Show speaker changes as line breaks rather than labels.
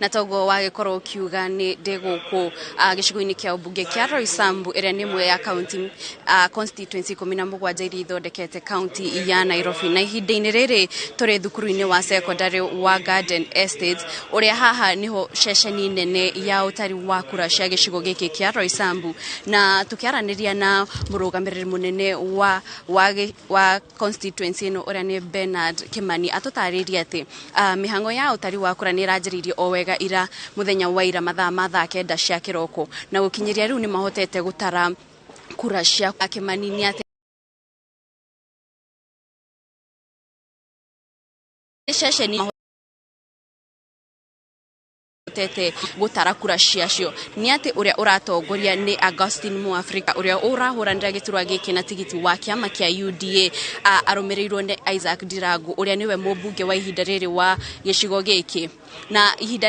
na togo wagikorwo kiuga ni ndiguku gicigo-ini kia ubunge kia Roysambu iria ni mwe ya county constituency 17 iria ithondekete county ya Nairobi na ihinda-ini riri turi thukuru-ini wa secondary wa Garden Estate uria haha niho ceceni nene ya utari wa kura cia gicigo giki kia Roysambu na tukiaraniria na murugamiriri munene wa constituency ino uria ni Bernard Kimani atutaririe ati mihango ya utari wa kura ni irajiririe owega ira muthenya wa ira mathaa kenda cia kiroko na gukinyiria riu ni mahotete gutara kura cia Kimani ni ati ceceni tete gutara kura ciacio ni ati uria uratongoria ni Augustine Muafrika uria urahuranira giturwa giki na tigiti wa kiama kia UDA arumirirwo ni Isaac Ndirangu uria niwe mubunge wa ihinda riri wa gicigo giki na ihinda